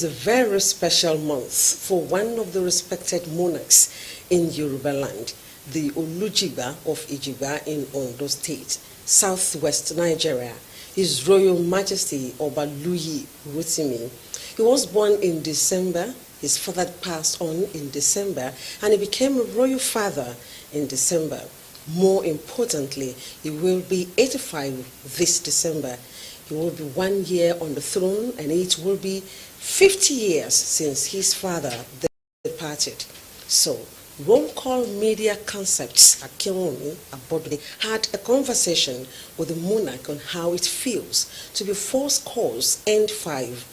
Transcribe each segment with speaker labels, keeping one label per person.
Speaker 1: is a very special month for one of the respected monarchs in Yoruba land, the Olujiba of Ijiba in Ondo State, southwest Nigeria, His Royal Majesty Oba Luyi Rotimi. He was born in December, his father passed on in December, and he became a royal father in December. More importantly, he will be 85 this December. He will be 1 year on the throne, and it will be 50 years since his father departed. So, Roll Call Media Concepts Akinwumi Abodwe had a conversation with the monarch on how it feels to be 4 scores and 5,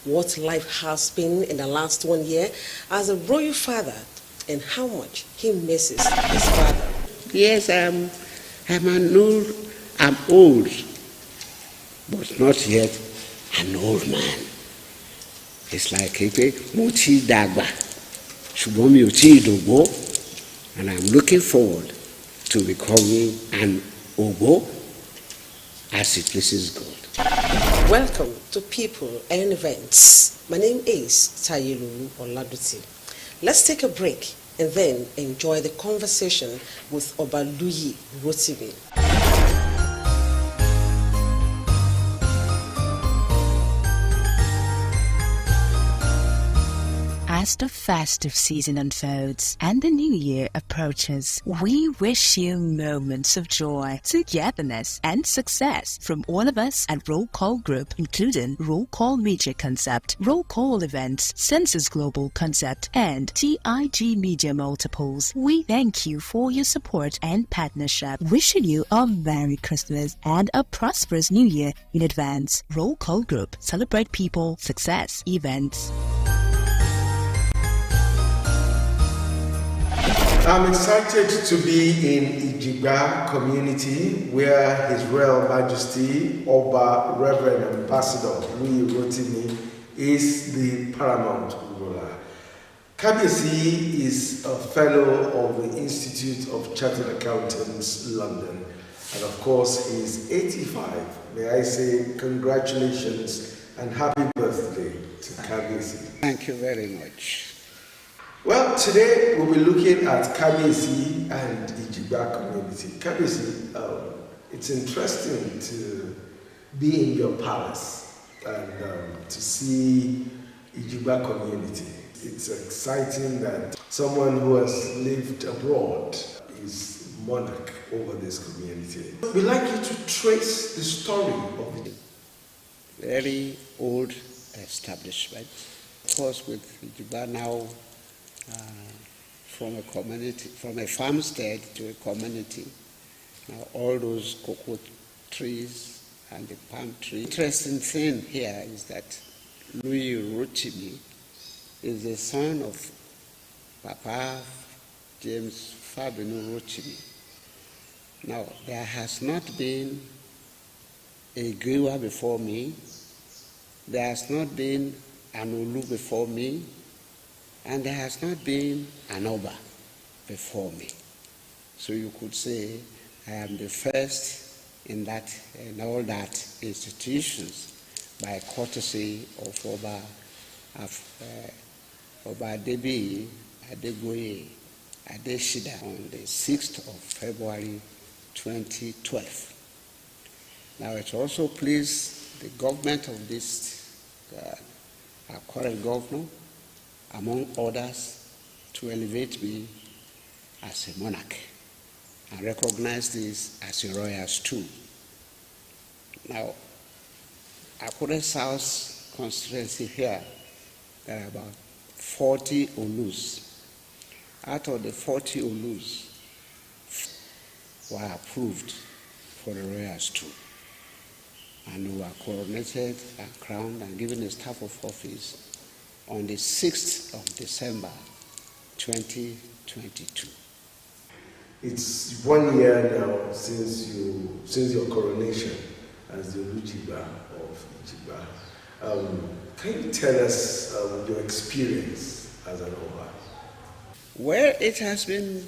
Speaker 1: what life has been in the last 1 year as a royal father, and how much he misses his father.
Speaker 2: Yes, I'm old, but not yet an old man. It's like Muti Dagba, Shubomi Uti Dogo, and I'm looking forward to becoming an Ogo as it pleases God.
Speaker 1: Welcome to People and Events. My name is Tayelu Oladuti. Let's take a break and then enjoy the conversation with Oba Luyi Rotimi.
Speaker 3: As the festive season unfolds and the new year approaches, we wish you moments of joy, togetherness, and success from all of us at Roll Call Group, including Roll Call Media Concept, Roll Call Events, Census Global Concept, and TIG Media Multiples. We thank you for your support and partnership. Wishing you a Merry Christmas and a prosperous New Year in advance. Roll Call Group. Celebrate people, success, events.
Speaker 4: I'm excited to be in Ijiba community where His Royal Majesty Oba Reverend Ambassador Luyi Rotimi is the paramount ruler. Kabiyesi is a fellow of the Institute of Chartered Accountants, London, and of course he is 85. May I say congratulations and happy birthday to Kabiyesi.
Speaker 2: Thank you very much.
Speaker 4: Well, today we'll be looking at Kabiyesi and Ijiba community. Kabiyesi, it's interesting to be in your palace and to see Ijiba community. It's exciting that someone who has lived abroad is monarch over this community. We'd like you to trace the story of it.
Speaker 2: Very old establishment. Of course, with Ijiba now from a community, from a farmstead to a community. Now all those cocoa trees and the palm tree. Interesting thing here is that Luyi Rotimi is the son of Papa James Fabinu Rotimi. Now there has not been a Griwa before me. There has not been an Olu before me. And there has not been an Oba before me. So you could say I am the first in all that institutions by courtesy of Oba Adebi Adegoye Adeshida on the 6th of February 2012. Now it also pleased the government of this, our current governor, among others, to elevate me as a monarch and recognize this as a royals too. Now, Akure South constituency here, there are about 40 Olus. Out of the 40 Olus, were approved for the royals too. And we were coronated and crowned and given a staff of office on the 6th of December, 2022.
Speaker 4: It's 1 year now since your coronation as the Olujiba of Ijiba. Can you tell us your experience as an Oba?
Speaker 2: Well, it has been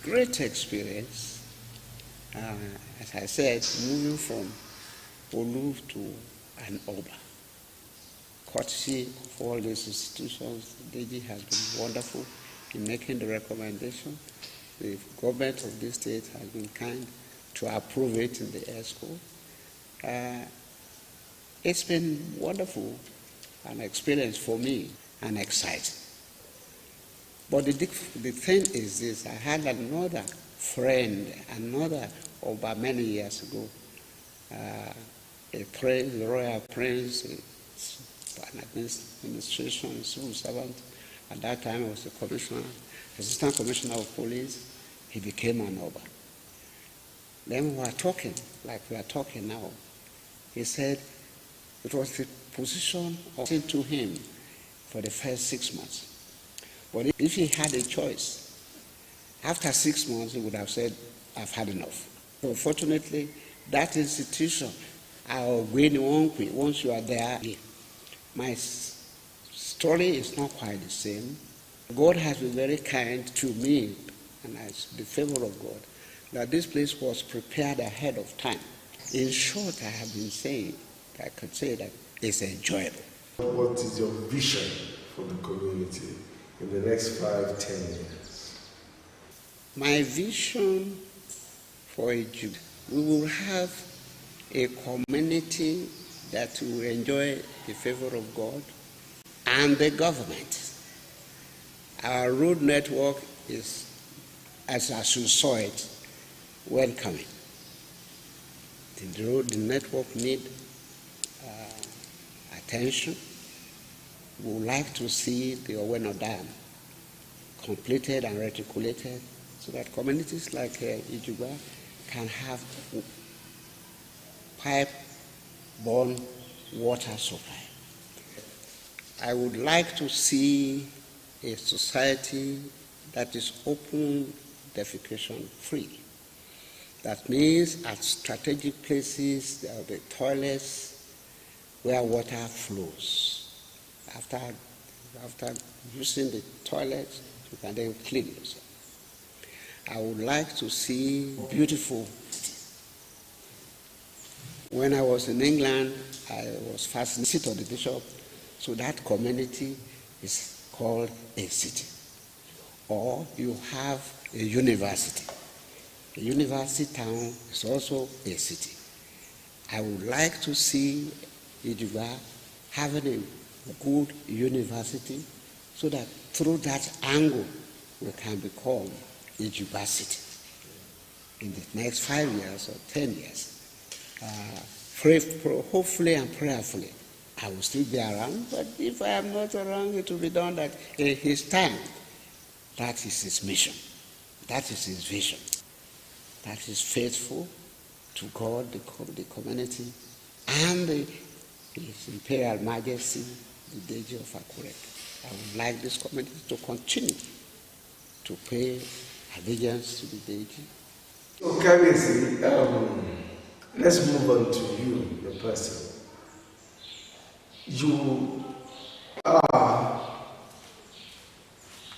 Speaker 2: great experience. As I said, moving from Olu to an Oba. courtesy of all these institutions, DG has been wonderful in making the recommendation. The government of this state has been kind to approve it in the air school. It's been wonderful, an experience for me, and exciting. But the thing is this, I had another friend, about many years ago, a prince, a royal prince, an administration, a civil servant. At that time, I was a commissioner, assistant commissioner of police. He became an Oba. Then we were talking, like we are talking now. He said it was the position of to him for the first 6 months. But if he had a choice, after 6 months, he would have said, I've had enough. Unfortunately, that institution, once you are there, my story is not quite the same. God has been very kind to me, and it's the favor of God, that this place was prepared ahead of time. In short, I have been saying, I could say that it's enjoyable.
Speaker 4: What is your vision for the community in the next 5-10 years?
Speaker 2: My vision for Ijigba, we will have a community that will enjoy the favor of God and the government. Our road network is, as you saw it, when coming. The network need attention. We would like to see the Oweno Dam completed and reticulated so that communities like Ijigba can have pipe-borne water supply. I would like to see a society that is open defecation free. That means at strategic places there will be toilets where water flows. After using the toilet, you can then clean yourself. I would like to see beautiful cities. When I was in England, I was fascinated on the bishop, so that community is called a city. Or you have a university. A university town is also a city. I would like to see Ijigba having a good university so that through that angle we can become Ijigba City in the next 5 years or 10 years. Hopefully and prayerfully, I will still be around, but if I am not around, it will be done that in his time. That is his mission. That is his vision. That is faithful to God, the community, and His Imperial Majesty, the Deji of Akure. I would like this community to continue to pay allegiance to the Deji.
Speaker 4: So, Kabiyesi, let's move on to you, the person. You are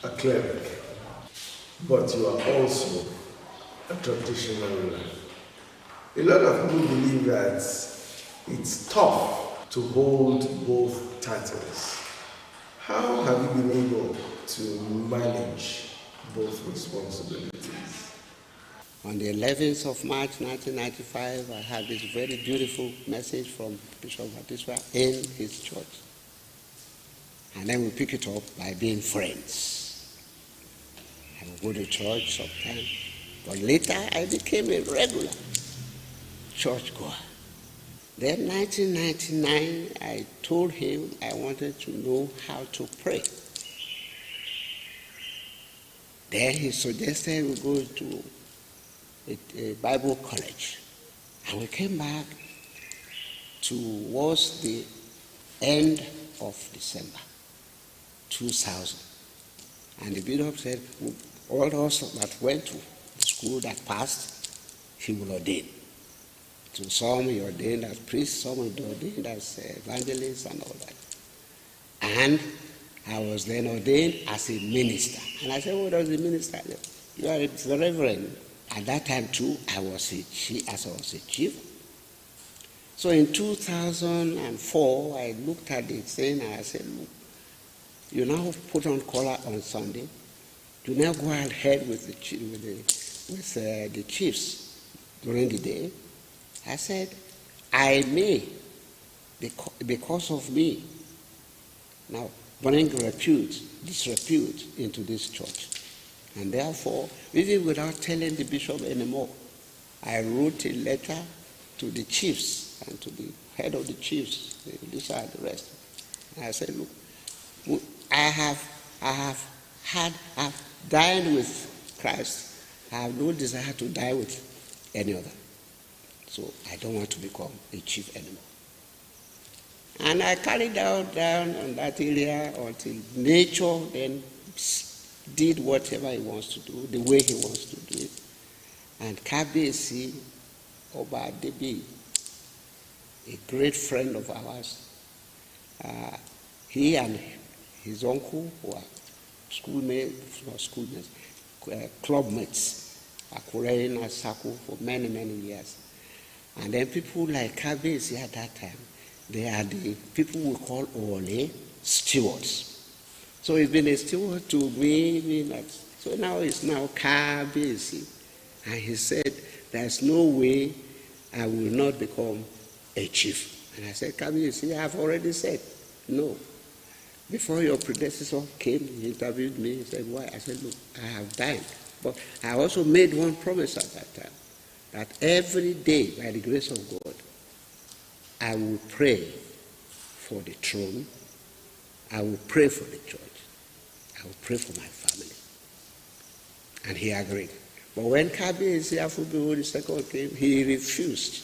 Speaker 4: a cleric, but you are also a traditional ruler. A lot of people believe that it's tough to hold both titles. How have you been able to manage both responsibilities?
Speaker 2: On the 11th of March 1995, I had this very beautiful message from Bishop Batiswa in his church. And then we pick it up by being friends. I would go to church sometimes. But later, I became a regular church goer. Then 1999, I told him I wanted to know how to pray. Then he suggested we go to a Bible college. And we came back towards the end of December 2000. And the bishop said, all those that went to school that passed, he will ordain. To some he ordained as priests, some he ordained as evangelists and all that. And I was then ordained as a minister. And I said, what does the minister do? You are the reverend. At that time too, I was a chief. So in 2004, I looked at the thing and I said, look, you now put on collar on Sunday. You now go ahead with the chiefs during the day. I said, I may, because of me, now bring disrepute into this church. And therefore, even without telling the bishop anymore, I wrote a letter to the chiefs and to the head of the chiefs. These are the rest. And I said, look, I've dined with Christ. I have no desire to die with any other. So I don't want to become a chief anymore. And I carried down on that area until nature then did whatever he wants to do, the way he wants to do it. And Kabesi Oba Debi, a great friend of ours, he and his uncle, who are clubmates, Akure in Asako for many, many years. And then people like Kabesi at that time, they are the people we call Ole stewards. So he's been a steward to me. So now it's now Kabesi. And he said, there's no way I will not become a chief. And I said, Kabesi, I've already said no. Before your predecessor came, he interviewed me. He said, why? I said, look, I have died. But I also made one promise at that time, that every day, by the grace of God, I will pray for the throne. I will pray for the church. I will pray for my family. And he agreed. But when Kabesi Afubiwo II came, he refused.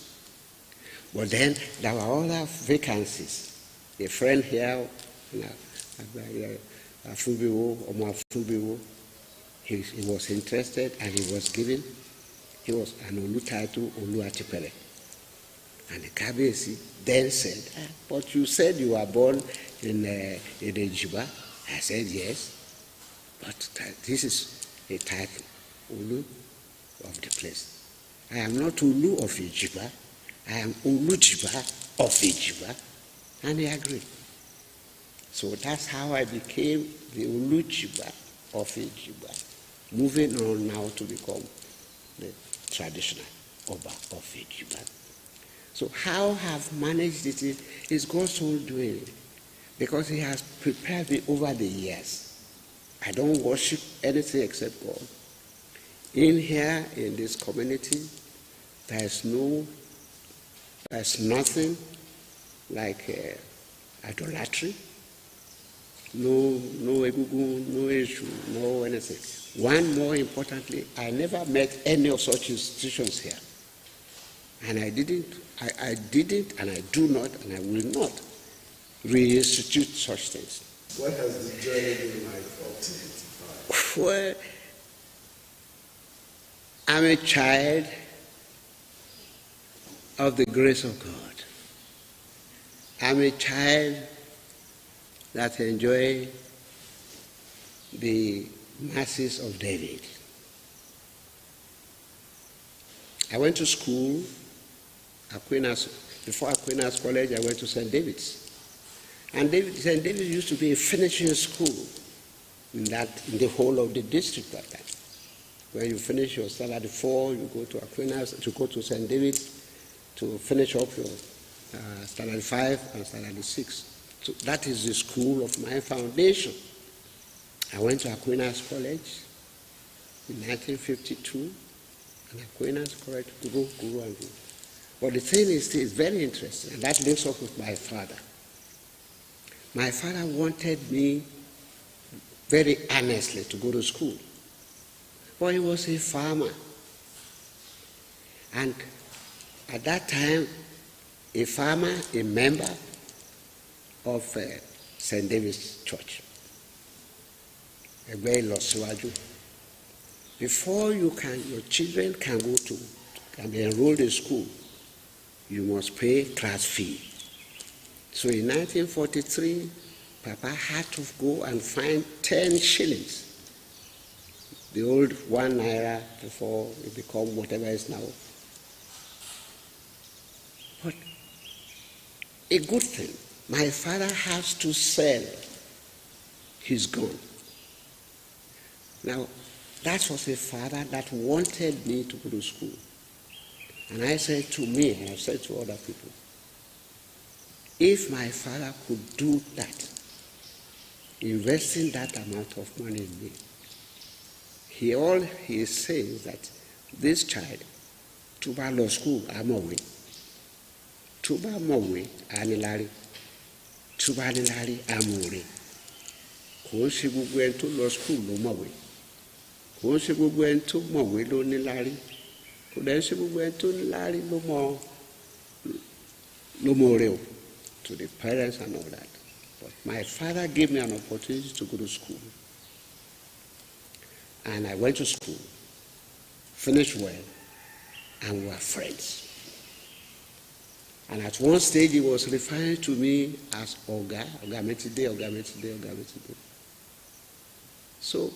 Speaker 2: But then there were other vacancies. A friend here, Afubiwo, Omo Afubiwo, he was interested and he was given. He was an Olu title, Olu Atipele. And the Kabesi then said, but you said you were born in Ejiba. I said, yes. But this is a title, Olu of the place. I am not Olu of Ejiba. I am Olujiba of Ejiba. And he agreed. So that's how I became the Olujiba of Ejiba, moving on now to become the traditional Oba of Ejiba. So how I've managed it is God's own doing, because he has prepared me over the years. I don't worship anything except God. In here, in this community, there's nothing like idolatry, no egugun, no issue, no anything. One more importantly, I never met any of such institutions here. And I didn't, and I do not, and I will not reinstitute such things.
Speaker 4: What has the journey been like for 1985?
Speaker 2: Well, I'm a child of the grace of God. I'm a child that enjoy the mercies of David. I went to school, before Aquinas College, I went to St. David's. And St. David's used to be a finishing school in the whole of the district that time. When you finish your standard 4, you go to Aquinas, to go to St. David's to finish up your standard 5 and standard 6. So that is the school of my foundation. I went to Aquinas College in 1952, and Aquinas College to go. But the thing is very interesting, and that links up with my father. My father wanted me very earnestly to go to school, but he was a farmer. And at that time, a farmer, a member of St. David's Church, before your children can be enrolled in school, you must pay class fee. So in 1943, Papa had to go and find 10 shillings, the old 1 naira before it became whatever it is now. But a good thing. My father has to sell his gun. Now, that was a father that wanted me to go to school. And I said to me, and I said to other people, if my father could do that, investing that amount of money in me, all he is saying is that this child, tó bá lọ school, amọ̀wé, tó bá mọ̀wé, anílárí, tó bá nílárí, amòrè. Kò ń ṣe gbogbo ẹni tó lọ school ló mọ̀wé. Kò ń ṣe gbogbo ẹni tó mọ̀wé ló nílárí. Kò dẹ̀ ń ṣe gbogbo ẹni tó nílárí ló mọ̀rè o, to the parents and all that. But my father gave me an opportunity to go to school. And I went to school, finished well, and we were friends. And at one stage, he was referring to me as Oga Metide. So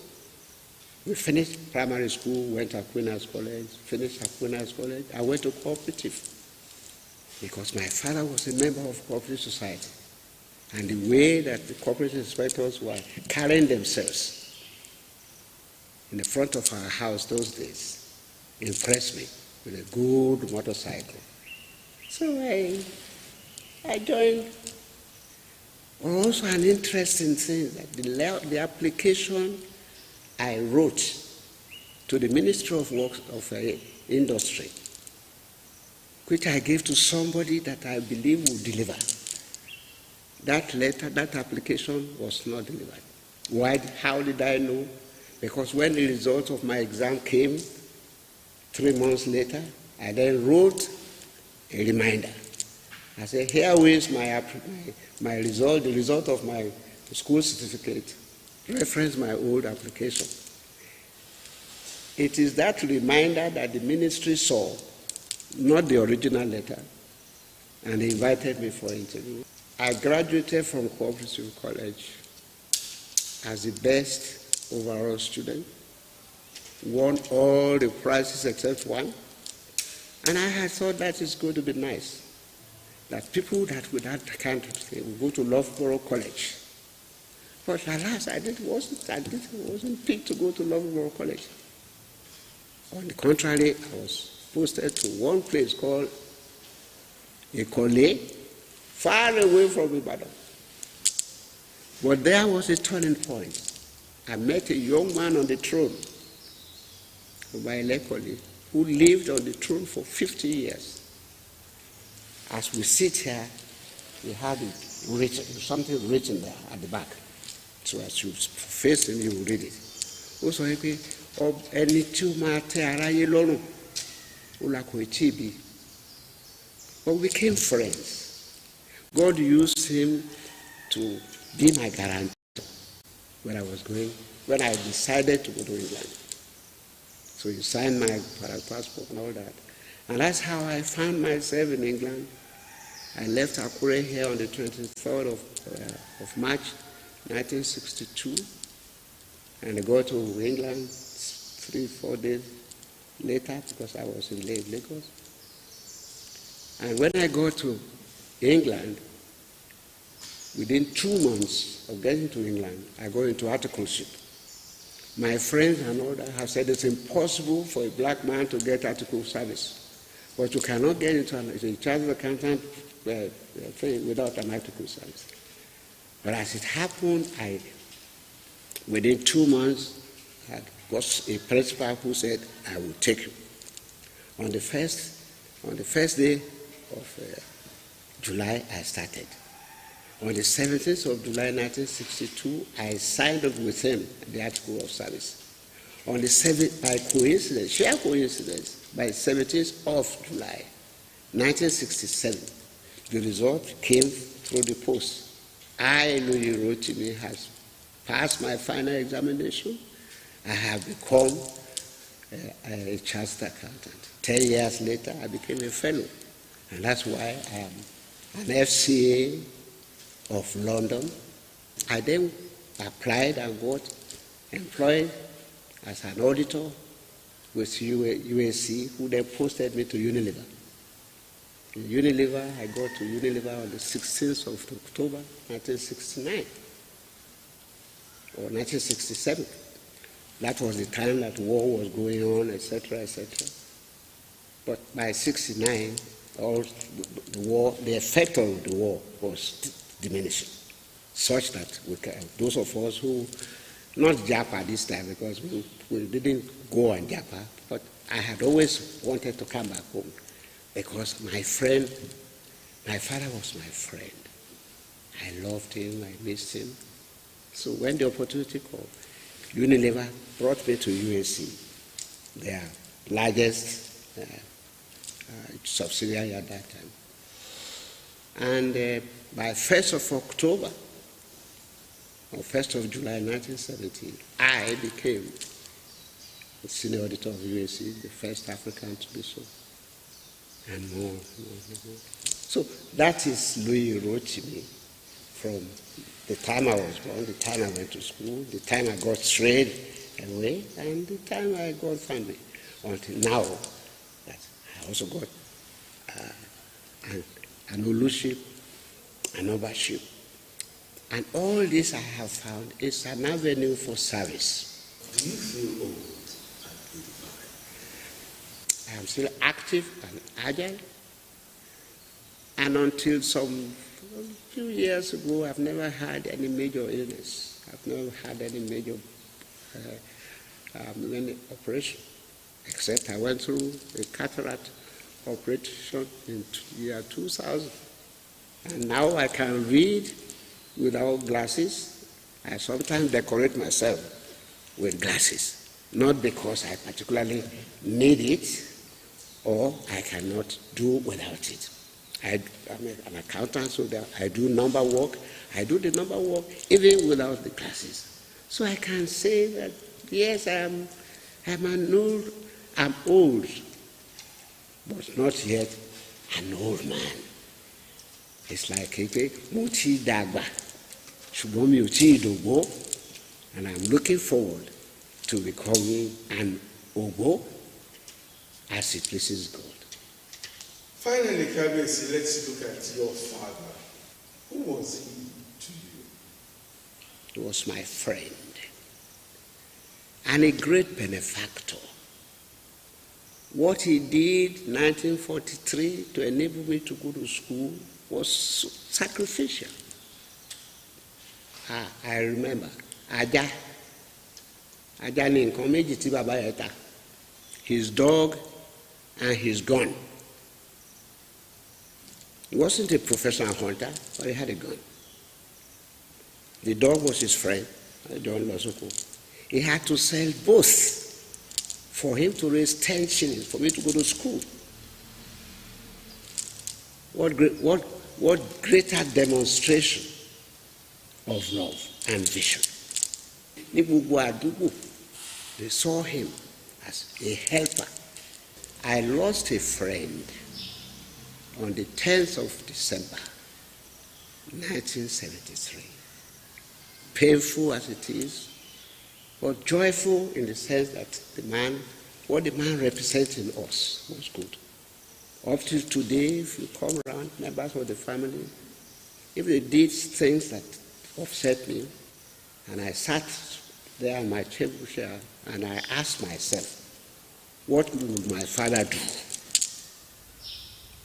Speaker 2: we finished primary school, went to Aquinas College, finished Aquinas College. I went to cooperative because my father was a member of cooperative society. And the way that the cooperative inspectors were carrying themselves in the front of our house those days impressed me with a good motorcycle. So I joined. Also an interesting thing that the application I wrote to the Ministry of Works of Industry, which I gave to somebody that I believe would deliver. That letter, that application was not delivered. Why? How did I know? Because when the result of my exam came 3 months later, I then wrote a reminder. I said, here is my result, the result of my school certificate. Reference my old application. It is that reminder that the ministry saw, not the original letter, and they invited me for an interview. I graduated from Cooperative College as the best overall student, won all the prizes except one, and I had thought that is going to be nice, that people that with that kind of thing will go to Loughborough College. But alas, I wasn't picked to go to Loughborough College. On the contrary, I was posted to one place called Ekole, far away from Ibadan. But there was a turning point. I met a young man on the throne, Ekole, who lived on the throne for 50 years. As we sit here, we have something written there at the back. So as you face him, you will read it. Also, ẹni tí ó máa tẹ́ aráyé lọ́rùn, ó la kò tí ì bí. But we became friends. God used him to be my guarantor when I decided to go to England. So he signed my passport and all that. And that's how I found myself in England. I left Akure here on the 23rd of March 1962, and I go to England 3-4 days later because I was in Lagos. And when I go to England, within 2 months of getting to England, I go into articleship. My friends and all that have said it's impossible for a black man to get article service, but you cannot get into a chartered accountant thing without an article service. But as it happened, within 2 months, I got a principal who said, I will take you. On the first day of July, I started. On the 17th of July 1962, I signed up with him the article of service. On the 7th, by coincidence, by 17th of July 1967, the result came through the post. I, Louis Rotimi, has passed my final examination. I have become a chartered accountant. 10 years later, I became a fellow. And that's why I am an FCA of London. I then applied and got employed as an auditor with UAC, who then posted me to Unilever. In Unilever, I got to Unilever on the 16th of October, 1969 or 1967. That was the time that war was going on, etc., etc. But by 69, all the effect of the war was diminishing, such that those of us who, not Japa this time because we didn't go on Japa, but I had always wanted to come back home because my father was my friend. I loved him, I missed him. So when the opportunity called, Unilever brought me to UAC, their largest subsidiary at that time. And by 1st of October, or 1st of July 1970, I became the senior auditor of UAC, the first African to be so. And more. So that is Louis Rotimi from the time I was born, the time I went to school, the time I got strayed away, and the time I got family. Until now, that I also got an ownership, an ownership. And all this I have found is an avenue for service.
Speaker 4: Do you feel old at 85?
Speaker 2: I am still active and agile. And until some few years ago, I've never had any major illness. I've never had any major any operation, except I went through a cataract operation in the year 2000. And now I can read without glasses. I sometimes decorate myself with glasses, not because I particularly need it or I cannot do without it. I'm an accountant, so that I do number work. I do the number work even without the glasses. So I can say that, yes, I'm old, but not yet an old man. It's like Muti Dagba, Shubomi Uti Dogo, and I'm looking forward to becoming an Ogo as it pleases God.
Speaker 4: Finally, Kabesi, let's look at your father. Who was he to you?
Speaker 2: He was my friend and a great benefactor. What he did in 1943 to enable me to go to school was sacrificial. I remember. Aja ni nǹkan méjì tí bàbá yẹn tà. His dog and his gun. He wasn't a professional hunter, but he had a gun. The dog was his friend, John Losoko. He had to sell both for him to raise 10 shillings for me to go to school. What greater demonstration of love and vision. They saw him as a helper. I lost a friend on the 10th of December, 1973. Painful as it is, but joyful in the sense that what the man represents in us was good. Up till today, if you come around, members of the family, if they did things that upset me, and I sat there on my table chair and I asked myself, what would my father do?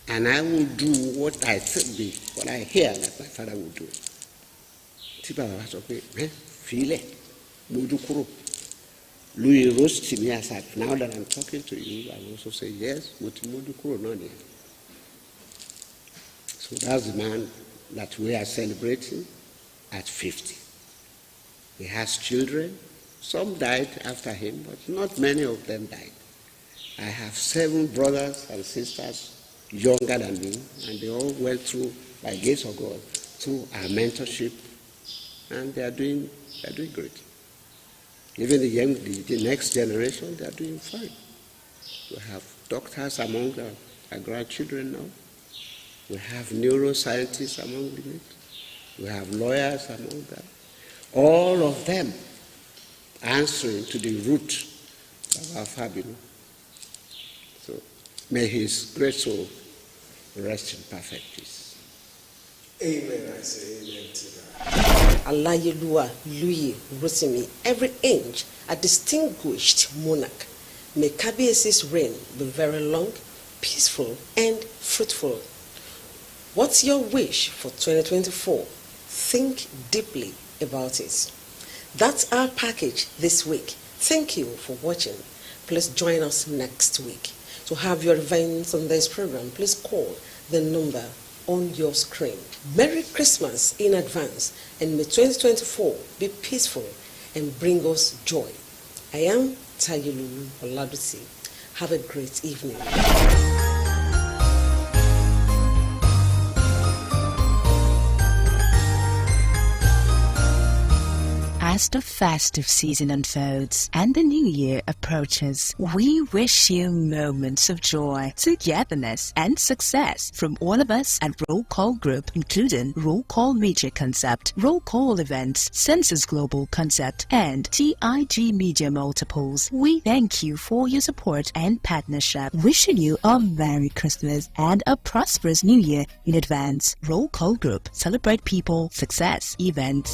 Speaker 2: And I will do what I hear that my father will do. Louis rose to me and said, now that I'm talking to you, I will also say, yes, so that's the man that we are celebrating at 50. He has children. Some died after him, but not many of them died. I have 7 brothers and sisters younger than me, and they all went through, by grace of God, through our mentorship, and they are doing great. Even the next generation, they are doing fine. We have doctors among our grandchildren now. We have neuroscientists among them. We have lawyers among them. All of them answering to the root of our family. So may his great soul rest in perfect peace.
Speaker 4: Amen, I say amen to that.
Speaker 1: Alayelua Louis Rotimi, every inch a distinguished monarch. May Kabiesi's reign be very long, peaceful, and fruitful. What's your wish for 2024? Think deeply about it. That's our package this week. Thank you for watching. Please join us next week. To have your events on this program, please call the number on your screen. Merry Christmas in advance, and may 2024 be peaceful and bring us joy. I am Tayelulu Oladusi. Have a great evening.
Speaker 3: As the festive season unfolds and the new year approaches, we wish you moments of joy, togetherness, and success from all of us at Roll Call Group, including Roll Call Media Concept, Roll Call Events, Census Global Concept, and TIG Media Multiples. We thank you for your support and partnership. Wishing you a Merry Christmas and a prosperous New Year in advance. Roll Call Group. Celebrate people, success, events.